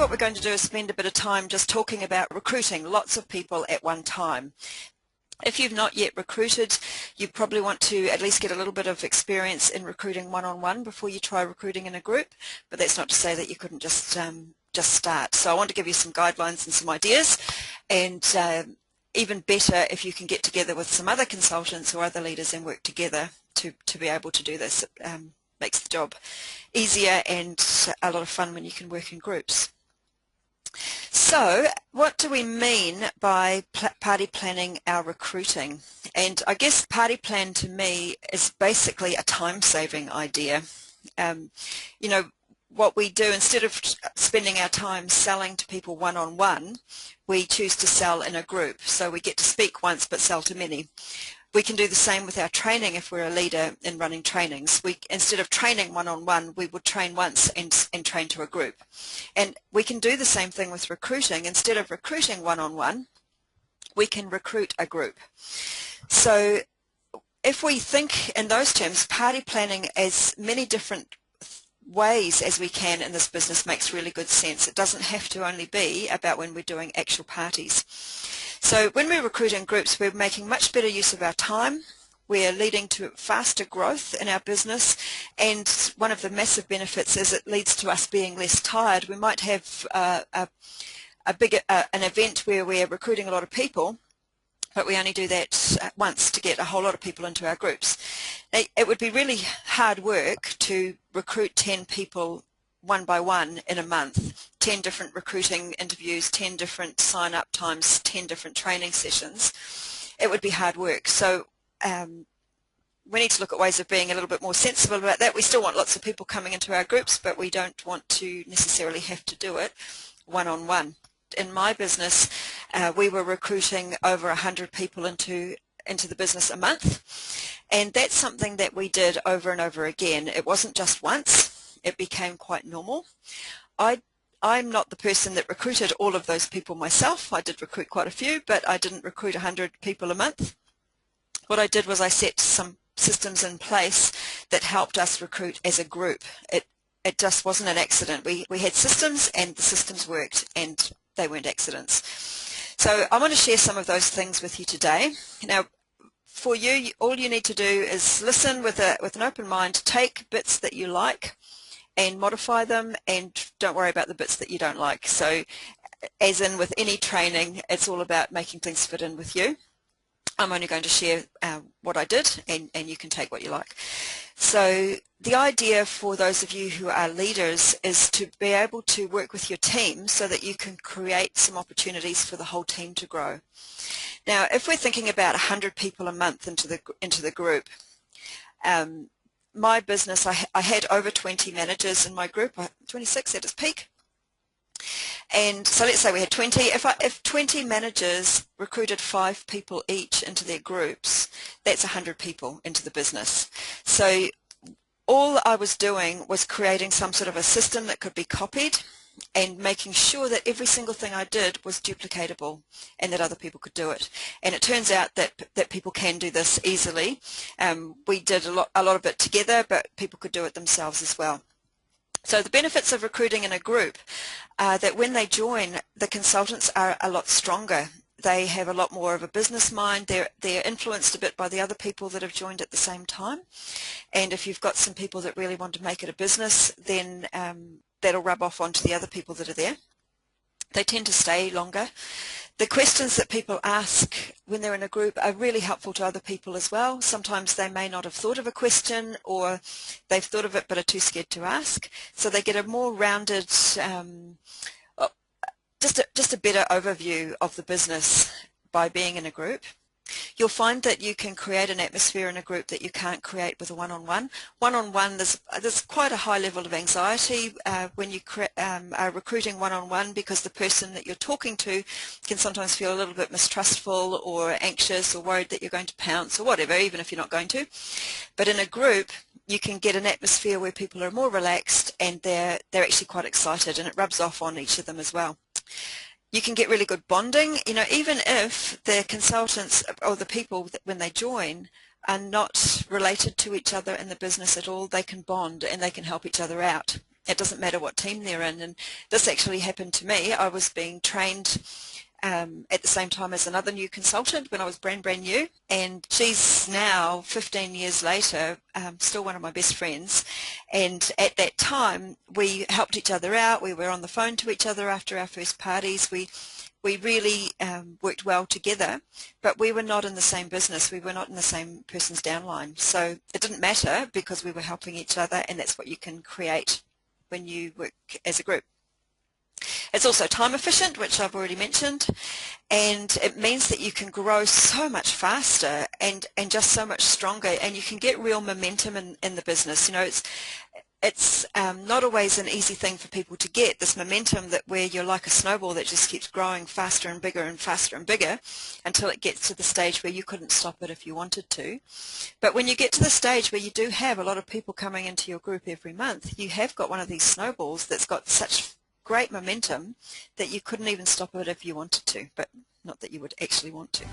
what we're going to do is spend a bit of time just talking about recruiting lots of people at one time. If you've not yet recruited, you probably want to at least get a little bit of experience in recruiting one-on-one before you try recruiting in a group, but that's not to say that you couldn't just start. So I want to give you some guidelines and some ideas, and even better if you can get together with some other consultants or other leaders and work together to be able to do this. It makes the job easier and a lot of fun when you can work in groups. So what do we mean by party planning our recruiting? And I guess party plan to me is basically a time-saving idea. You know, what we do, instead of spending our time selling to people one-on-one, we choose to sell in a group. So we get to speak once but sell to many. We can do the same with our training if we're a leader in running trainings. Instead of training one-on-one, we would train once and train to a group. And we can do the same thing with recruiting. Instead of recruiting one-on-one, we can recruit a group. So if we think in those terms, party planning as many different ways as we can in this business makes really good sense. It doesn't have to only be about when we're doing actual parties. So when we recruit in groups, we're making much better use of our time. We're leading to faster growth in our business, and one of the massive benefits is it leads to us being less tired. We might have an event where we're recruiting a lot of people, but we only do that once to get a whole lot of people into our groups. It would be really hard work to recruit 10 people one by one in a month, 10 different recruiting interviews, 10 different sign-up times, 10 different training sessions. It would be hard work. So we need to look at ways of being a little bit more sensible about that. We still want lots of people coming into our groups, but we don't want to necessarily have to do it one-on-one. In my business, we were recruiting over 100 people into the business a month, and that's something that we did over and over again. It wasn't just once. It became quite normal. I'm not the person that recruited all of those people myself. I did recruit quite a few, but I didn't recruit 100 people a month. What I did was I set some systems in place that helped us recruit as a group. It just wasn't an accident. We had systems, and the systems worked, and they weren't accidents. So I want to share some of those things with you today. Now, for you, all you need to do is listen with an open mind, take bits that you like and modify them, and don't worry about the bits that you don't like. So as in with any training, it's all about making things fit in with you. I'm only going to share what I did, and you can take what you like. So the idea for those of you who are leaders is to be able to work with your team so that you can create some opportunities for the whole team to grow. Now, if we're thinking about 100 people a month into the group, my business, I had over 20 managers in my group, 26 at its peak. And so let's say we had 20. If 20 managers recruited 5 people each into their groups, that's 100 people into the business. So all I was doing was creating some sort of a system that could be copied and making sure that every single thing I did was duplicatable and that other people could do it. And it turns out that people can do this easily. We did a lot of it together, but people could do it themselves as well. So the benefits of recruiting in a group are that when they join, the consultants are a lot stronger. They have a lot more of a business mind. They're influenced a bit by the other people that have joined at the same time. And if you've got some people that really want to make it a business, then that'll rub off onto the other people that are there. They tend to stay longer. The questions that people ask when they're in a group are really helpful to other people as well. Sometimes they may not have thought of a question, or they've thought of it but are too scared to ask. So they get a more rounded, just a better overview of the business by being in a group. You'll find that you can create an atmosphere in a group that you can't create with a one-on-one. One-on-one, there's quite a high level of anxiety when you are recruiting one-on-one, because the person that you're talking to can sometimes feel a little bit mistrustful or anxious or worried that you're going to pounce or whatever, even if you're not going to. But in a group, you can get an atmosphere where people are more relaxed and they're actually quite excited, and it rubs off on each of them as well. You can get really good bonding, you know, even if the consultants or the people when they join are not related to each other in the business at all, they can bond and they can help each other out. It doesn't matter what team they're in. And this actually happened to me. I was being trained at the same time as another new consultant when I was brand new, and she's now 15 years later still one of my best friends. And at that time we helped each other out. We were on the phone to each other after our first parties. We really worked well together, but we were not in the same business. We were not in the same person's downline. So it didn't matter because we were helping each other, and that's what you can create when you work as a group. It's also time efficient, which I've already mentioned, and it means that you can grow so much faster and just so much stronger, and you can get real momentum in the business. You know, it's not always an easy thing for people to get, this momentum that where you're like a snowball that just keeps growing faster and bigger and faster and bigger until it gets to the stage where you couldn't stop it if you wanted to. But when you get to the stage where you do have a lot of people coming into your group every month, you have got one of these snowballs that's got such great momentum that you couldn't even stop it if you wanted to, but not that you would actually want to.